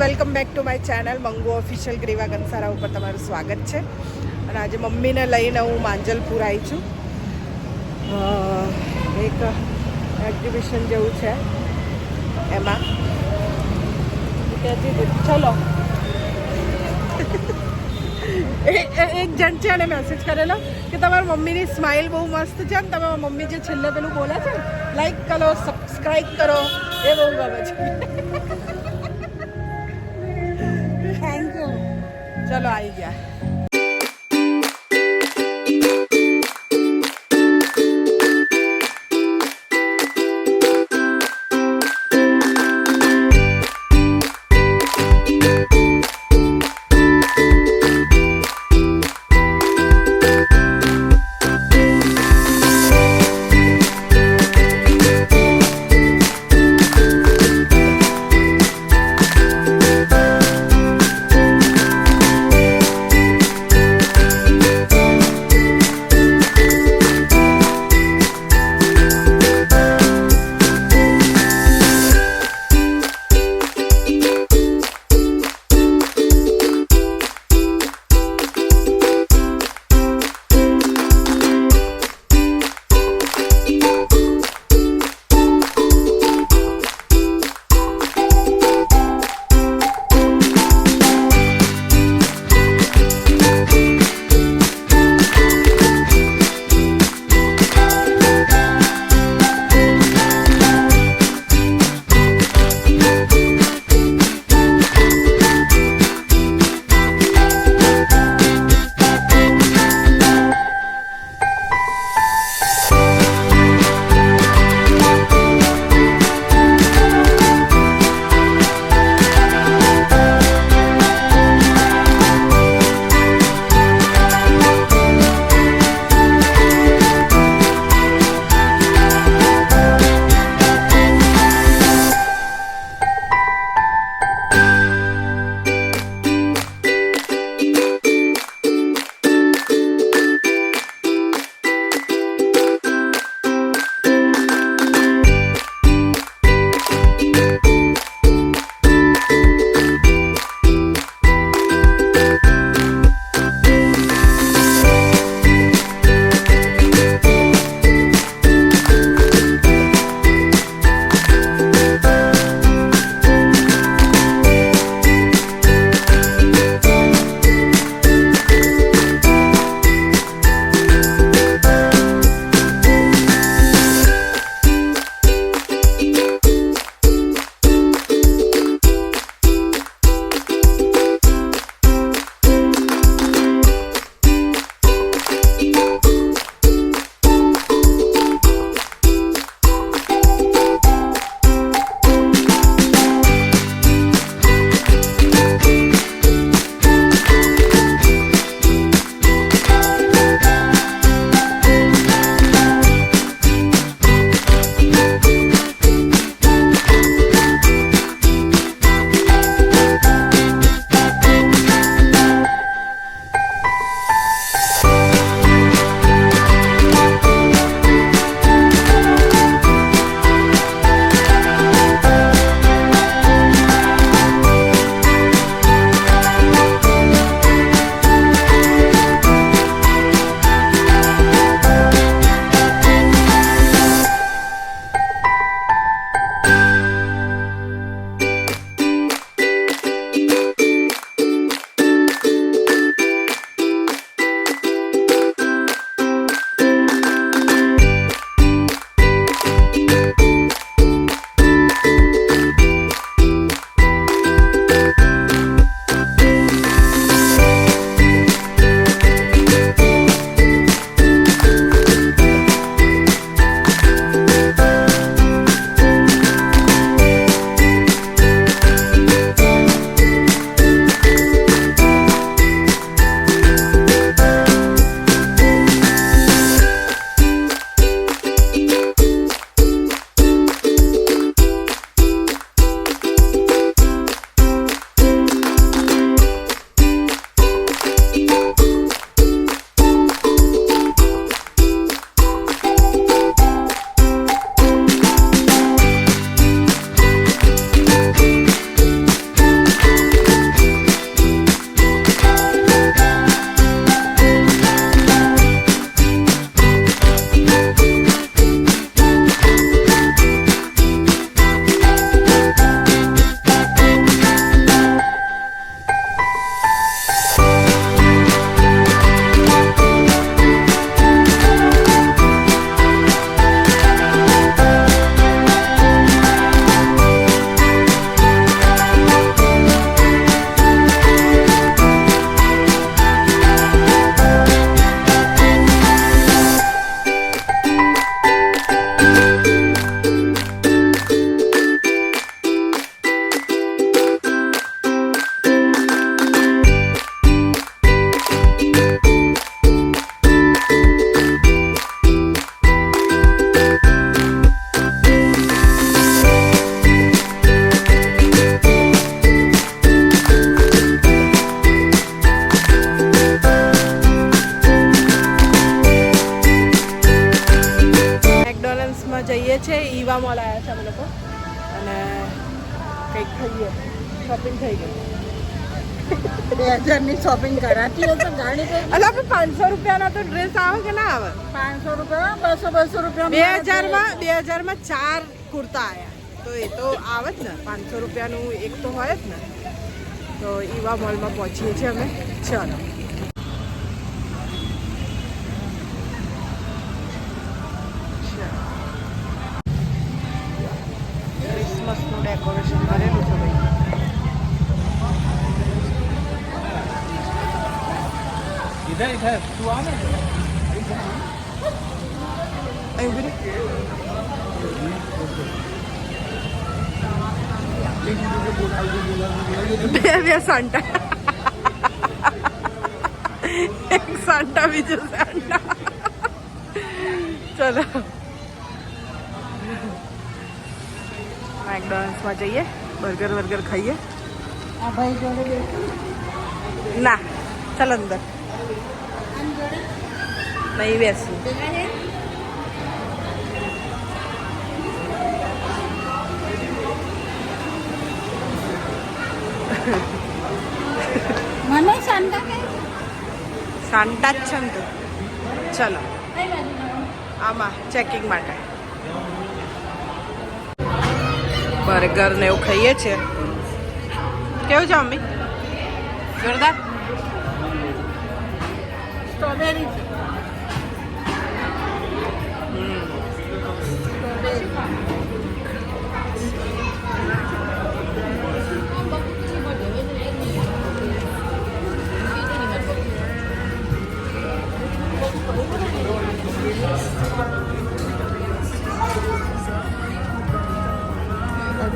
Welcome back to my channel Mangu official Greeva Kansara ઉપર તમારું સ્વાગત છે. અને આજે મમ્મીને લઈને હું માંજલપુર આવી છું. એક એક્ઝિબિશન જેવું છે એમાં ચલો એક જણ છે અને મેસેજ કરેલો કે તમારી મમ્મીની સ્માઇલ બહુ મસ્ત છે ને તમે મમ્મી જે છેલ્લે પેલું બોલે છે ને લાઈક કરો સબસ્ક્રાઈબ કરો એ બહુ ગમે છે. Thank you. ચલો આવી ગયા. કંઈક ખાઈએ. શોપિંગ થઈ ગઈ. 2000 ની શોપિંગ કરાતી હોય તો ગાડી કઈ અલા આપણે 500 રૂપિયાના તો ડ્રેસ આવે કે ના આવે? 500 રૂપિયા 200 રૂપિયા 2000માં 4 કુર્તા આવ્યા તો એ તો આવે જ ને. 500 રૂપિયાનું એક તો હોય જ ને. તો ઈવા મોલમાં પહોંચીએ છીએ અમે. ચાલો ક્રિસમસનું ડેકોરેશન કરેલું છે ભાઈ. इधर इधर तू आ ना અહીં ઉભી રહે. બે સાંટા. એક સાંટા બીજો સાંટા. ચલો મેકડોનલ્ડ્સમાં જઈએ, બર્ગર ખાઈએ. આ ભાઈ જોડે બેઠું ના ચાલ અંદર નહીં બેસવું. મને શાંતા કે સાંટા જ છે ને તો. ચલો આમાં ચેકિંગ માટે બર્ગર ને એવું ખાઈએ છીએ. કેવું છે મમ્મી? જોરદાર. સ્ટ્રોબેરી છે.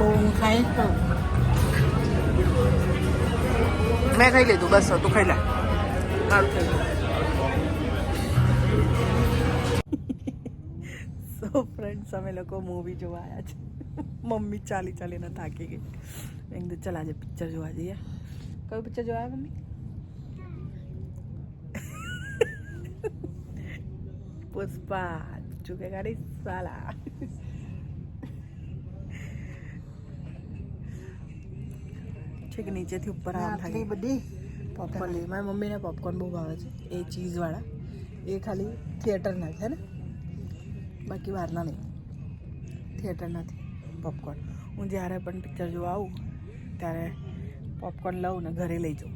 બહુ ખાઈ તો મેં ખાઈ લીધું. બસ તું ખાઈ લે. મારું થઈ ગયું. સો ફ્રેન્ડ્સ અમે લોકો મૂવી જોવા આવ્યા છે. મમ્મી ચાલીને થાકી ગઈ. મેં કીધું ચાલ આજે પિક્ચર જોવા જઈએ. કયું પિક્ચર જોવા આવ્યા મમ્મી? પુષ્પા ચૂકે ગાડી સાલા. છે કે નીચેથી ઉપર આમ થાય બધી પોપકોર્ન લે. મારી મમ્મીને પોપકોર્ન બહુ ભાવે છે. એ ચીઝવાળા એ ખાલી થિયેટરના છે ને, બાકી બહારના નહીં. થિયેટરનાથી પોપકોર્ન. હું જ્યારે પણ પિક્ચર જોવા આવું ત્યારે પોપકોર્ન લઉં ને ઘરે લઈ જાઉં.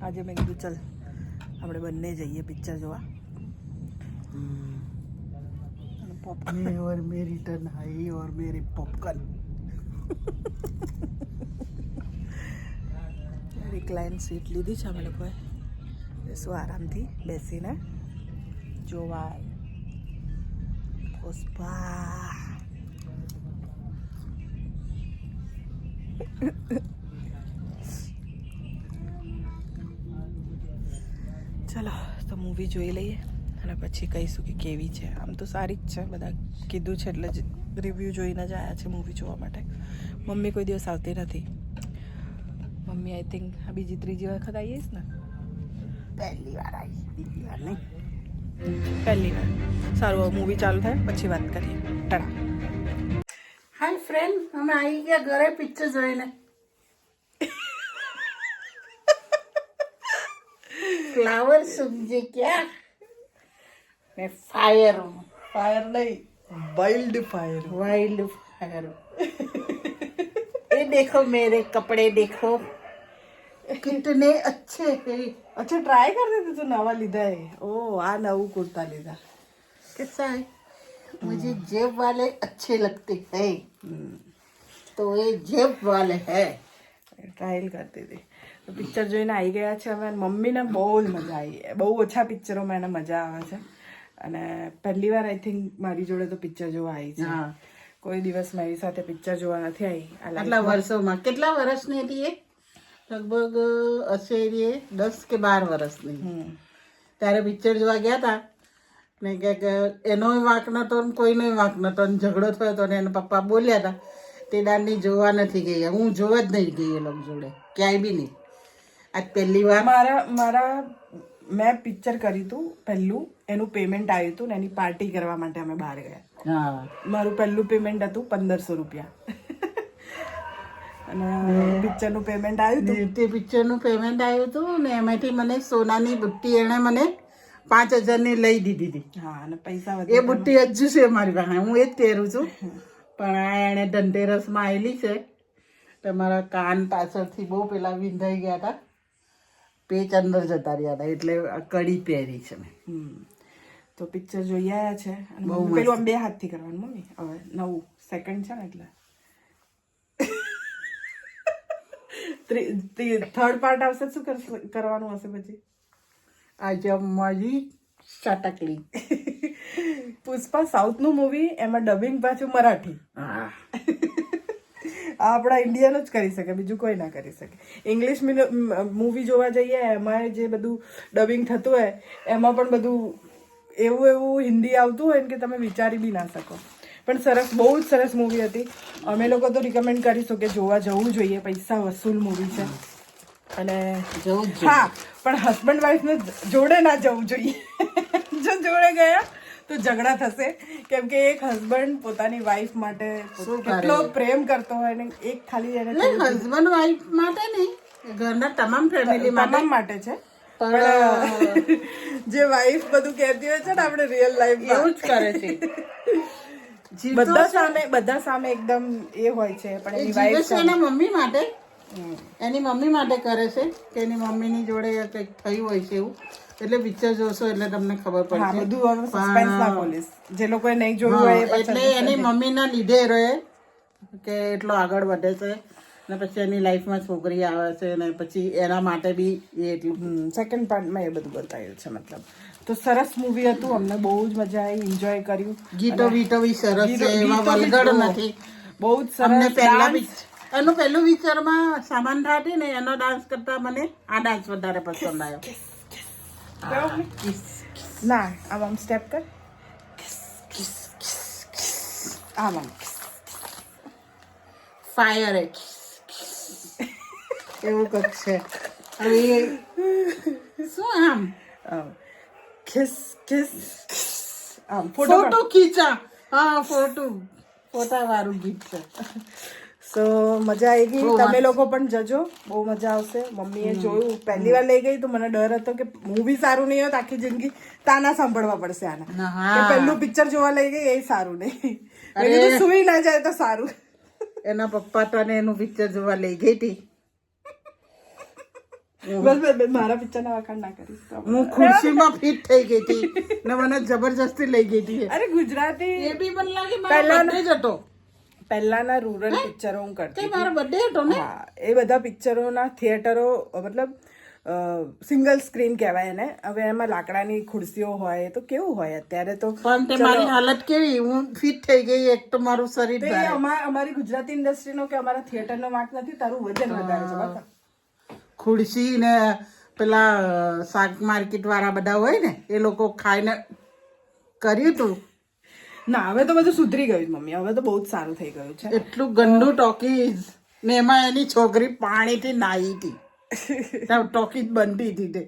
આજે મેં કીધું ચાલ આપણે બંને જઈએ પિક્ચર જોવા. पॉपकॉर्न और मेरी टर्न आई और मेरी पॉपकॉर्न રિક્લાઇન સીટ લીધી છે અમે લોકોએ. શું આરામથી બેસીને જોવા. પુષ્પા ચલો તો મૂવી જોઈ લઈએ અને પછી કહીશું કે કેવી છે. આમ તો સારી જ છે, બધા કીધું છે એટલે જ રિવ્યૂ જોઈને જ આવ્યા છે મૂવી જોવા માટે. મમ્મી કોઈ દિવસ આવતી નથી. મમ્મી આઈ થિંક આ બીજી ત્રીજી વખત આવીશ ને. पहली बार आई, बीजी बार नहीं. પહેલી વાર. સારું મૂવી ચાલુ થાય પછી વાત કરીએ. ટાટા. हाय फ्रेंड, हम आई क्या घरे पिक्चर જોઈને. फ्लावर समझे क्या? मैं फायर हूँ. ફાયર નહીં, વાઇલ્ડ ફાયર. वाइल्ड फायर हूँ. ये देखो मेरे कपड़े देखो कितने अच्छे हैं. અચ્છા ટ્રાય કરી દીધું તું? નવા લીધા એ? ઓ આ નવું કુર્તા લીધા. कैसा है? मुझे जेब वाले अच्छे लगते हैं, तो ये जेब वाले हैं. ટ્રાયલ કરતી હતી. પિક્ચર જોઈને આવી ગયા છે અમે. મમ્મીને બહુ જ મજા આવી. બહુ ઓછા પિક્ચરોમાં એને મજા આવે છે અને પહેલી વાર આઈ થિંક મારી જોડે તો પિક્ચર જોવા આવી છે. હા. કોઈ દિવસ મારી સાથે પિક્ચર જોવા નથી આવી. આટલા વર્ષોમાં. કેટલા વર્ષની હતી એ? લગભગ હશે એ 10 કે 12 વર્ષની. ત્યારે પિક્ચર જોવા ગયા હતા ને કે એનોય વાંક નતો ને કોઈનોય વાંક નતો ને ઝઘડો થયો હતો ને એના પપ્પા બોલ્યા હતા તે દાનની જોવા નથી ગઈ. હું જોવા જ નહીં ગઈ એ લોકો જોડે ક્યાંય બી નહીં. આજ પહેલી વાર મારા મેં પિક્ચર કર્યું હતું પહેલું. એનું પેમેન્ટ આવ્યું હતું ને એની પાર્ટી કરવા માટે અમે બહાર ગયા. હા મારું પહેલું પેમેન્ટ હતું 1500 રૂપિયા. અને પિક્ચરનું પેમેન્ટ આવ્યું હતું. ને તે પિક્ચરનું પેમેન્ટ આવ્યું હતું ને એમાંથી મને સોનાની બુટ્ટી એણે મને 5,000ની લઈ દીધી હતી. હા, અને પૈસા એ બુટ્ટી હજુ છે મારી પાસે, હું એ જ પહેરું છું. પણ આ એણે ધનતેરસમાં આવેલી છે. તમારા કાન પાછળથી બહુ પેલા વિંધાઈ ગયા હતા, પેચ અંદર જતા રહ્યા હતા, એટલે આ કડી પહેરી છે મેં. તો પિક્ચર જોઈ આવ્યા છે. અને મમ્મી પેલું આમ 2 હાથથી કરવાનું મમ્મી, હવે નવું સેકન્ડ છે ને એટલે થર્ડ પાર્ટ આવશે શું કરવાનું હશે પછી? આજે મારી ચાટકલી પુષ્પા સાઉથનું મૂવી, એમાં ડબિંગ પાછું મરાઠી. હા આ આપણા ઇન્ડિયન જ કરી શકે, બીજું કોઈ ના કરી શકે. ઇંગ્લિશ મૂવી જોવા જઈએ એમાં જે બધું ડબિંગ થતું હોય એમાં પણ બધું એવું હિન્દી આવતું હોય ને કે તમે વિચારી બી ના શકો. પણ સરસ, બહુ જ સરસ મૂવી હતી. અમે લોકો તો રિકમેન્ડ કરીશું કે જોવા જવું જોઈએ, પૈસા વસૂલ મૂવી છે. અને હા, પણ હસબન્ડ વાઈફને જોડે ના જવું જોઈએ. જો જોડે ગયા તો ઝઘડા થશે, કેમ કે એક હસબન્ડ પોતાની વાઈફ માટે કેટલો પ્રેમ કરતો હોય ને એક ખાલી એને હસબન્ડ વાઈફ માટે નહીં, ઘરના તમામ ફેમિલી માટે છે. પણ જે વાઈફ બધું કહેતી હોય છે ને આપણે રિયલ લાઈફ એવું જ કરે છે. બધા સામે એકદમ એ હોય છે, પણ એની વાઈફ એના મમ્મી માટે, એની મમ્મી માટે કરે છે કે એની મમ્મીની જોડે કંઈક થયું હોય છે એવું. એટલે પિક્ચર જોશો એટલે તમને ખબર પડશે. બધું સસ્પેન્સ ના ખોલીશ, જે લોકોએ નહીં જોયું હોય. એટલે એની મમ્મીના લીધે રહે કે એટલો આગળ વધે છે ને પછી એની લાઈફમાં છોકરી આવે છે ને પછી એના માટે બી એ એટલું. સેકન્ડ પાર્ટમાં એ બધું બતાવ્યું છે. મતલબ તો સરસ મૂવી હતું, અમને બહુ જ મજા આવી, એન્જોય કર્યું. ગીતો વીટો બી સરસ છે, એમાં વલગડ નથી, બહુ જ સરસ. એનું પહેલું પિક્ચરમાં સામાન્થા હતી ને એનો ડાન્સ કરતા મને આ ડાન્સ વધારે પસંદ આવ્યો. ના આમ સ્ટેપ કર, આમ ફાયર એવું કંઈક છે. હવે શું આમ ખિસ ખિસ આમ ફોટો ખીચા. હા, ફોટા વાળું ગીત છે. સો મજા આવી ગઈ. તમે લોકો પણ જજો, બહુ મજા આવશે. મમ્મીએ જોયું, પહેલી વાર લઈ ગઈ તો મને ડર હતો કે મૂવી સારું નહીં હોત, આખી જિંદગી તાના સાંભળવા પડશે આના, કે પહેલું પિક્ચર જોવા લઈ ગઈ એ સારું નહીં. સુઈ ના જાય તો સારું. એના પપ્પા તને એનું પિક્ચર જોવા લઈ ગઈ હતી. બસ મારા પિક્ચર ના વખાણ ના કરીશ. હું ખુરશીમાં ફિટ થઈ ગઈ હતી ને મને જબરજસ્તી લઈ ગઈ હતી. અરે ગુજરાતી એ બી મને લાગે મારો બર્થડે જ હતો. પહેલાના રૂરલ પિક્ચરો હું કરતી, મારો બર્થડે હતો ને. હા, એ બધા પિક્ચરોના થિયેટરો મતલબ સિંગલ સ્ક્રીન કહેવાય એને. હવે એમાં લાકડાની ખુરશીઓ હોય તો કેવું હોય અત્યારે તો. પણ તે મારી હાલત કેવી, હું ફિટ થઈ ગઈ. એક તો મારું શરીર અમારી ગુજરાતી ઇન્ડસ્ટ્રીનો કે અમારા થિયેટરનો વાંક નથી, તારું વજન વધારે છે. બતા ખુરશી ને પેલા શાક માર્કેટ વાળા બધા હોય ને એ લોકો ખાઈને કર્યું તું. ના, હવે તો બધું સુધરી ગયું મમ્મી, હવે તો બહુ જ સારું થઈ ગયું છે. એટલું ગંદુ ટોકીઝ ને એમાં એની છોકરી પાણીથી નાહી હતી. ટોકીજ બનતી હતી તે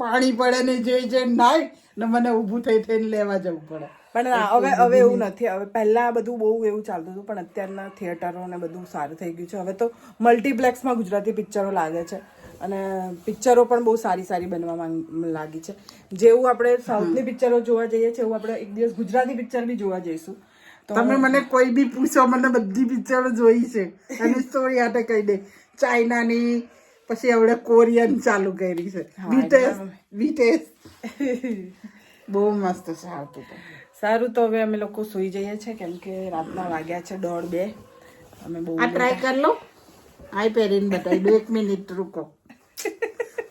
પાણી પડે ને જે નાય ને મને ઊભું થઈને લેવા જવું પડે. પણ હવે એવું નથી. હવે પહેલા બધું બહુ એવું ચાલતું હતું, પણ અત્યારના થિયેટરો ને બધું સારું થઈ ગયું છે. હવે તો મલ્ટીપ્લેક્સમાં ગુજરાતી પિક્ચરો લાગે છે અને પિક્ચરો પણ બહુ સારી બનવા લાગી છે. જેવું આપણે સાઉથની પિક્ચરો જોવા જઈએ છીએ એવું આપણે એક દિવસ ગુજરાતી પિક્ચર બી જોવા જઈશું. તમે મને કોઈ બી પૂછો, મને બધી પિક્ચરો જોઈ છે. એની સ્ટોરી આટે કહી દે. ચાઇનાની, પછી હવે કોરિયન ચાલુ કરી છે. બીટેસ બહુ મસ્ત છે. આવતું તો સારું. તો હવે અમે લોકો સુઈ જઈએ છીએ કેમ કે રાતના વાગ્યા છે 1:30-2. અમે બહુ આ ટ્રાય કરી લો. આઈ પહેરીને બતાવી દો. 1 મિનિટ રૂકો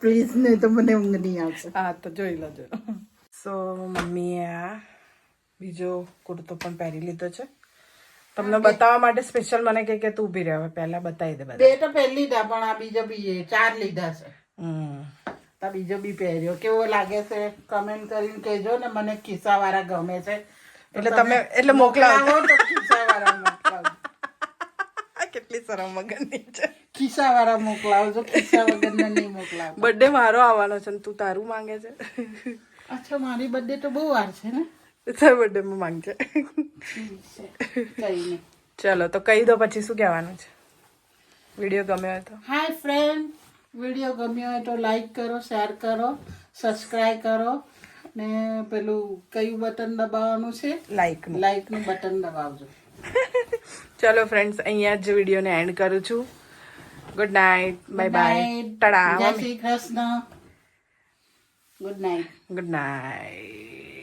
પ્લીઝ, નહીં તો મને ઊંઘ નહીં આવશે. હા, તો જોઈ લેજો. સો મમ્મીએ આ બીજો કુર્તો પણ પહેરી લીધો છે તમને બતાવવા માટે સ્પેશિયલ. મને કે તું ઊભી રહે, હવે પહેલા બતાવી દે. બે તો પહેરી લીધા, પણ આ બીજો બી 4 લીધા છે. આ બીજો બી પહેર્યો. કેવો લાગે છે કમેન્ટ કરીને કહેજો ને. મને ખિસ્સા વાળા ગમે છે એટલે મોકલાવો તો ખિસ્સા વાળા મોકલાવો. કેટલી શરમ વગરની છે. ખિસ્સા વાળા મોકલાવજો, ખિસ્સા વગરના નહીં મોકલાવો. બર્થડે મારો આવવાનો છે ને તું તારું માંગે છે. અચ્છા, મારી બર્થડે તો બહુ વાર છે ને. તાર બર્થડે માં માંગશે. કઈ નહીં. ચલો તો કહી દો પછી શું કહેવાનું છે. વિડીયો ગમ્યો હોય તો હાય ફ્રેન્ડ, વિડીયો ગમ્યો હોય તો લાઈક કરો, શેર કરો, સબસ્ક્રાઈબ કરો ને પેલું કયું બટન દબાવવાનું છે? લાઈકનું. લાઈકનું બટન દબાવજો. ચલો ફ્રેન્ડ્સ, અહીંયા જ વિડીયોને એન્ડ કરું છું. Good night, bye bye, tata. જય Shri Krishna. Good night. Good night.